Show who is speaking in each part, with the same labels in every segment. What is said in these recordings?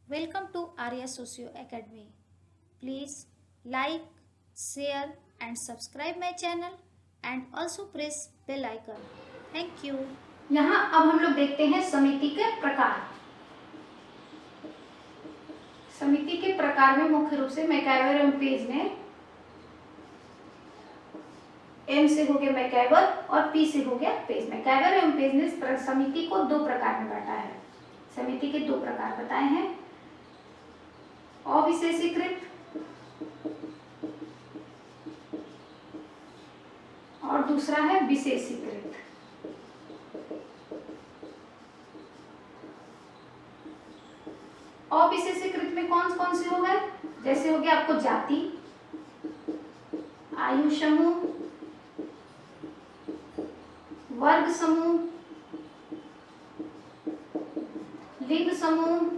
Speaker 1: Welcome to Arya Socio Academy. Please like, share and subscribe my channel and also press bell icon. Thank you.
Speaker 2: यहाँ अब हम लोग देखते हैं समिति के प्रकार। समिति के प्रकार में मुख्य रूप से मैकइवर एवं पेज ने एम से हो गया मैकइवर और पी से हो गया पेज। मैकइवर एवं पेज ने समिति को दो प्रकार में बांटा है। समिति के दो प्रकार बताए हैं, अविशेषीकृत और दूसरा है विशेषीकृत। अविशेषीकृत में कौन कौन से हो गए, जैसे हो गया आपको जाति, आयु समूह, वर्ग समूह, लिंग समूह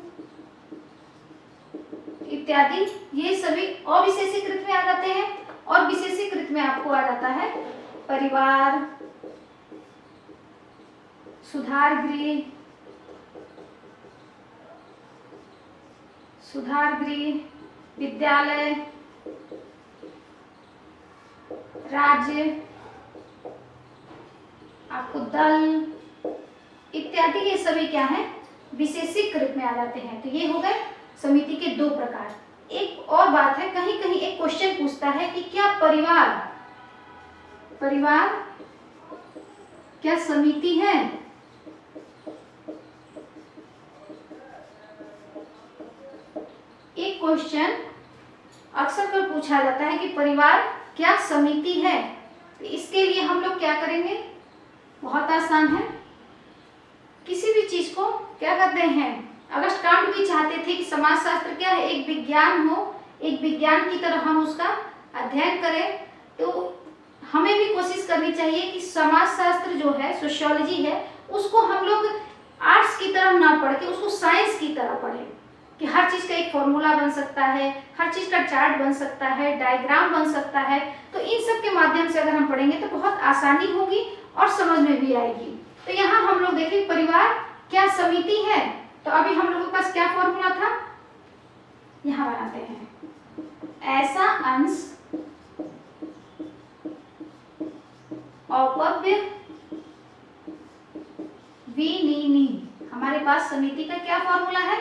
Speaker 2: इत्यादि, ये सभी अविशेषीकृत में आ जाते हैं। और विशेषीकृत में आपको आ जाता है परिवार, सुधार गृह, विद्यालय, राज्य, आपको दल इत्यादि, ये सभी क्या है, विशेषीकृत में आ जाते हैं। तो ये हो गए समिति के दो प्रकार। एक और बात है, कहीं कहीं एक क्वेश्चन पूछता है कि क्या परिवार क्या समिति है? एक क्वेश्चन अक्सर कर पूछा जाता है कि परिवार क्या समिति है। तो इसके लिए हम लोग क्या करेंगे, बहुत आसान है। किसी भी चीज को क्या कहते हैं, अगस्त कांट भी चाहते थे कि समाजशास्त्र क्या है, एक विज्ञान हो, एक विज्ञान की तरह हम उसका अध्ययन करें। तो हमें भी कोशिश करनी चाहिए कि समाजशास्त्र जो है, सोशियोलॉजी है, उसको हम लोग आर्ट्स की तरह ना पढ़ के उसको साइंस की तरह पढ़ें, कि हर चीज का एक फॉर्मूला बन सकता है, हर चीज का चार्ट बन सकता है, डायग्राम बन सकता है। तो इन सब के माध्यम से अगर हम पढ़ेंगे तो बहुत आसानी होगी और समझ में भी आएगी। तो यहाँ हम लोग देखें परिवार क्या समिति है, तो अभी हम लोगों के पास क्या फॉर्मूला था, यहाँ बनाते हैं, ऐसा अंश अपव्य विनिनी। हमारे पास समिति का क्या फॉर्मूला है,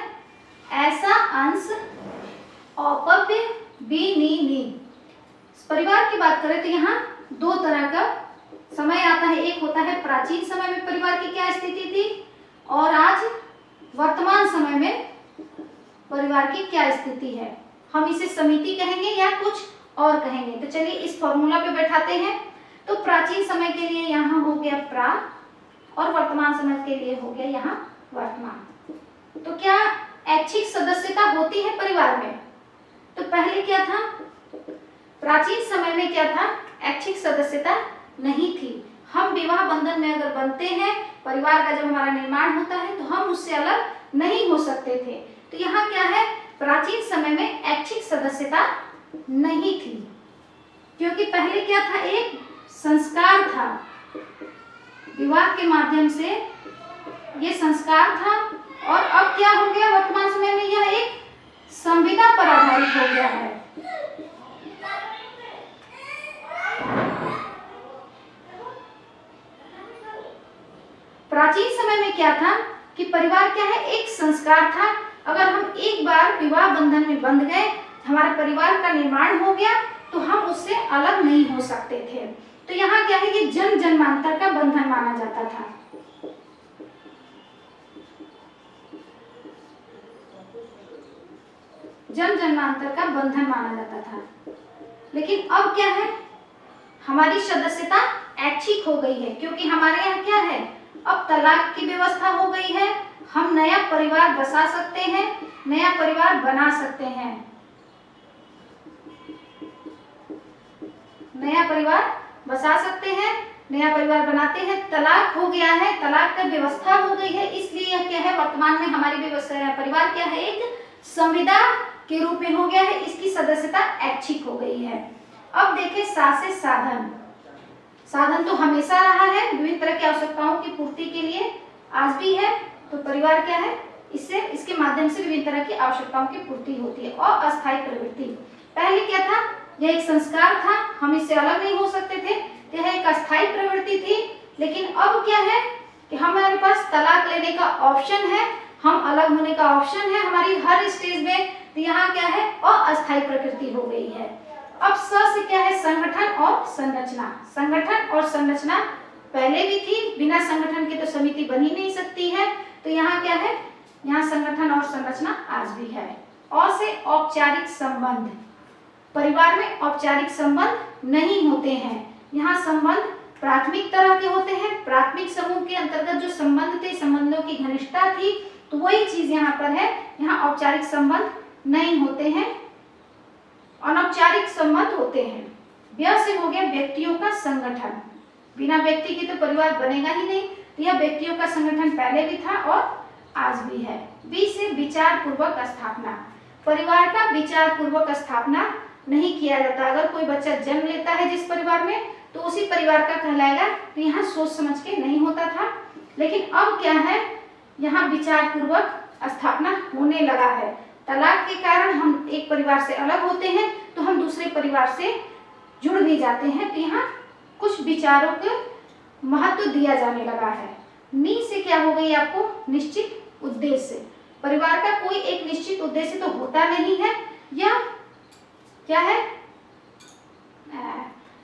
Speaker 2: ऐसा अंश अपव्य विनिनी। परिवार की बात करें तो यहाँ दो तरह का समय आता है। एक होता है प्राचीन समय में परिवार की क्या स्थिति थी, और आज वर्तमान समय में परिवार की क्या स्थिति है। हम इसे समिति कहेंगे या कुछ और कहेंगे। तो चलिए इस फॉर्मूला पे बैठाते हैं। तो प्राचीन समय के लिए यहाँ हो गया प्रा, और वर्तमान समय के लिए हो गया यहाँ वर्तमान। तो क्या ऐच्छिक सदस्यता होती है परिवार में? तो पहले क्या था, प्राचीन समय में क्या था, ऐच्छिक सदस्यता नहीं थी। हम विवाह बंधन में अगर बनते हैं, परिवार का जब हमारा निर्माण होता है, तो हम उससे अलग नहीं हो सकते थे। तो यहाँ क्या है, प्राचीन समय में ऐच्छिक सदस्यता नहीं थी, क्योंकि पहले क्या था, एक संस्कार था, विवाह के माध्यम से ये संस्कार था। और अब क्या हो गया, वर्तमान समय में यह एक संविदा पर आधारित हो गया है। प्राचीन समय में क्या था कि परिवार क्या है, एक संस्कार था। अगर हम एक बार विवाह बंधन में बंध गए, हमारे परिवार का निर्माण हो गया, तो हम उससे अलग नहीं हो सकते थे। तो यहाँ क्या है, ये जन्म जन्मांतर का बंधन माना जाता था। जन्म जन्मांतर का बंधन माना जाता था। लेकिन अब क्या है, हमारी सदस्यता ऐच्छिक हो गई है, क्योंकि हमारे यहाँ क्या है, अब तलाक की व्यवस्था हो गई है। हम नया परिवार बसा सकते हैं, नया परिवार बना सकते हैं, नया परिवार बसा सकते हैं, नया परिवार बनाते हैं। तलाक हो गया है, तलाक का व्यवस्था हो गई है, इसलिए यह क्या है, वर्तमान में हमारी व्यवस्था, परिवार क्या है, एक संविदा के रूप में हो गया है, इसकी सदस्यता ऐच्छिक हो गई है। अब देखें सासे साधन। साधन तो हमेशा रहा है, विभिन्न तरह की आवश्यकताओं की पूर्ति के लिए आज भी है। तो परिवार क्या है, इससे इसके माध्यम से विभिन्न तरह की आवश्यकताओं की पूर्ति होती है। अस्थायी प्रवृत्ति, पहले क्या था, यह एक संस्कार था, हम इससे अलग नहीं हो सकते थे, यह एक अस्थायी प्रवृत्ति थी। लेकिन अब क्या है कि हमारे पास तलाक लेने का ऑप्शन है, हम अलग होने का ऑप्शन है हमारी हर स्टेज में, तो यहाँ क्या है, अस्थायी प्रकृति हो गई है। अब स से क्या है, संगठन और संरचना। संगठन और संरचना पहले भी थी, बिना संगठन के तो समिति बन ही नहीं सकती है, तो यहाँ क्या है, यहाँ संगठन और संरचना आज भी है। से औपचारिक संबंध, परिवार में औपचारिक संबंध नहीं होते हैं, यहाँ संबंध प्राथमिक तरह के होते हैं। प्राथमिक समूह के अंतर्गत जो संबंध थे, संबंधों की घनिष्ठता थी, तो वही चीज यहाँ पर है, यहाँ औपचारिक संबंध नहीं होते हैं, अनौपचारिक संबंध होते हैं। व्यय से हो गया व्यक्तियों का संगठन, बिना व्यक्ति के तो परिवार बनेगा ही नहीं, तो यह व्यक्तियों का संगठन पहले भी था और आज भी है। बी से विचार पूर्वक स्थापना, परिवार का विचार पूर्वक स्थापना नहीं किया जाता। अगर कोई बच्चा जन्म लेता है जिस परिवार में, तो उसी परिवार का कहलाएगा, तो यहाँ सोच समझ के नहीं होता था। लेकिन अब क्या है, यहाँ विचार पूर्वक स्थापना होने लगा है। तलाक के कारण हम एक परिवार से अलग होते हैं, तो हम दूसरे परिवार से जुड़ भी जाते हैं, तो यहाँ कुछ विचारों को महत्व दिया जाने लगा है। नी से क्या हो गई आपको, निश्चित उद्देश्य, परिवार का कोई एक निश्चित उद्देश्य तो होता नहीं है, या क्या है,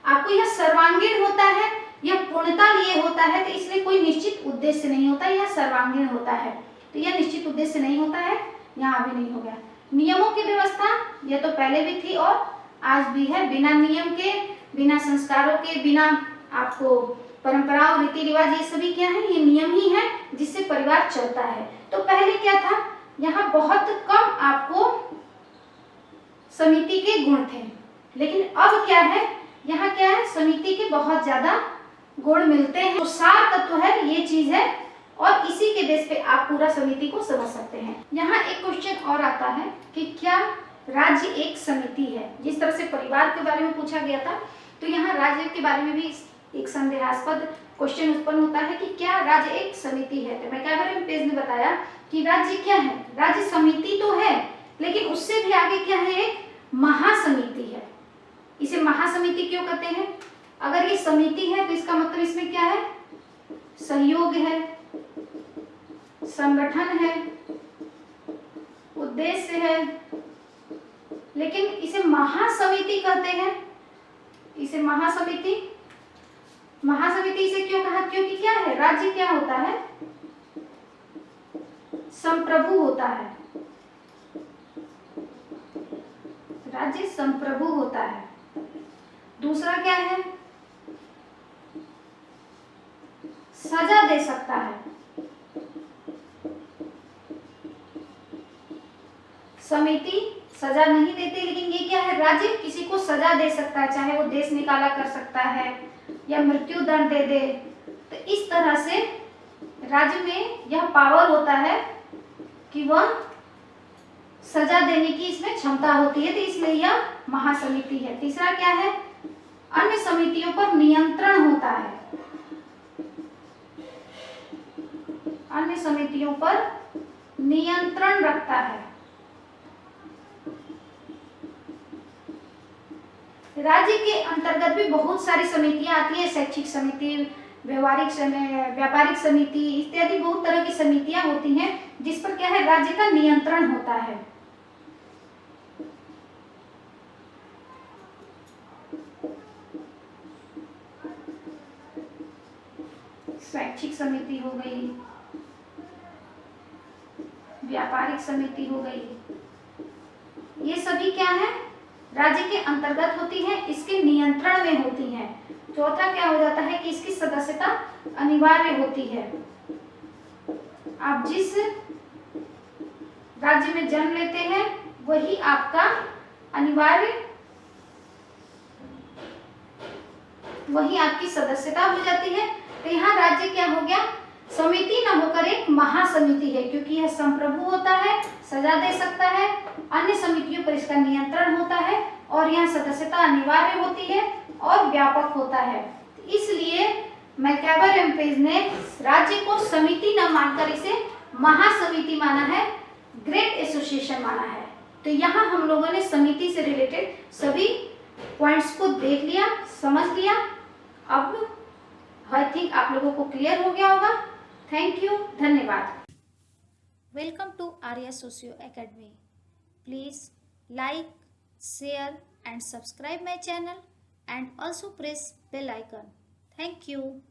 Speaker 2: आपको यह सर्वांगीण होता है, यह पूर्णता लिए होता है, तो इसलिए कोई निश्चित उद्देश्य नहीं होता, यह सर्वांगीण होता है, तो यह निश्चित उद्देश्य नहीं होता है, यहाँ भी नहीं हो गया। नियमों की व्यवस्था, यह तो पहले भी थी और आज भी है, बिना नियम के, बिना संस्कारों के, बिना आपको परंपराओं रीति रिवाज, ये सभी क्या है, ये नियम ही है जिससे परिवार चलता है। तो पहले क्या था, यहाँ बहुत कम आपको समिति के गुण थे, लेकिन अब क्या है, यहाँ क्या है, समिति के बहुत ज्यादा गुण मिलते हैं। तो सार तत्व है, ये चीज है, और इसी के बेस पे आप पूरा समिति को समझ सकते हैं। यहाँ एक क्वेश्चन और आता है कि क्या राज्य एक समिति है। जिस तरह से परिवार के बारे में पूछा गया था, तो यहाँ राज्य के बारे में भी एक संदेहास्पद क्वेश्चन उत्पन्न होता है कि क्या राज्य एक समिति है। तो मैं क्या पेज में बताया कि राज्य क्या है, राज्य समिति तो है, लेकिन उससे भी आगे क्या है, एक महासमिति है। इसे महासमिति क्यों कहते हैं, अगर ये समिति है तो इसका मतलब इसमें क्या है, सहयोग है, संगठन है, उद्देश्य है, लेकिन इसे महासमिति कहते हैं। इसे महासमिति इसे क्यों कहा, क्योंकि क्या है, राज्य क्या होता है, संप्रभु होता है, राज्य संप्रभु होता है। दूसरा क्या है, सजा दे सकता है। समिति सजा नहीं देती, लेकिन ये क्या है, राज्य किसी को सजा दे सकता है, चाहे वो देश निकाला कर सकता है या मृत्यु दंड दे दे। तो इस तरह से राज्य में यह पावर होता है कि वह सजा देने की इसमें क्षमता होती है, तो इसलिए यह महासमिति है। तीसरा क्या है, अन्य समितियों पर नियंत्रण होता है, अन्य समितियों पर नियंत्रण रखता है। राज्य के अंतर्गत भी बहुत सारी समितियां आती है, शैक्षिक समिति, व्यापारिक समिति इत्यादि बहुत तरह की समितियां होती हैं, जिस पर क्या है, राज्य का नियंत्रण होता है। शैक्षिक समिति हो गई, व्यापारिक समिति हो गई, ये सभी क्या है, राज्य के अंतर्गत होती है, इसके नियंत्रण में होती है। चौथा क्या हो जाता है कि इसकी सदस्यता अनिवार्य होती है। आप जिस राज्य में जन्म लेते हैं वही आपका अनिवार्य, वही आपकी सदस्यता हो जाती है। तो यहाँ राज्य क्या हो गया, समिति न होकर एक महासमिति है, क्योंकि यह संप्रभु होता है, सजा दे सकता है, अन्य समितियों पर इसका नियंत्रण होता है, और यहाँ सदस्यता अनिवार्य होती है और व्यापक होता है। इसलिए मैकैबर एम्पेज ने राज्य को समिति न मानकर इसे महासमिति माना है, ग्रेट एसोसिएशन माना है। तो यहाँ हम लोगों ने समिति से रिलेटेड सभी पॉइंट्स को देख लिया, समझ लिया। अब आई थिंक आप लोगों को क्लियर हो गया होगा। थैंक यू, धन्यवाद।
Speaker 1: Welcome to Arya Socio Academy. Please like, share and subscribe my channel and also press bell icon. Thank you.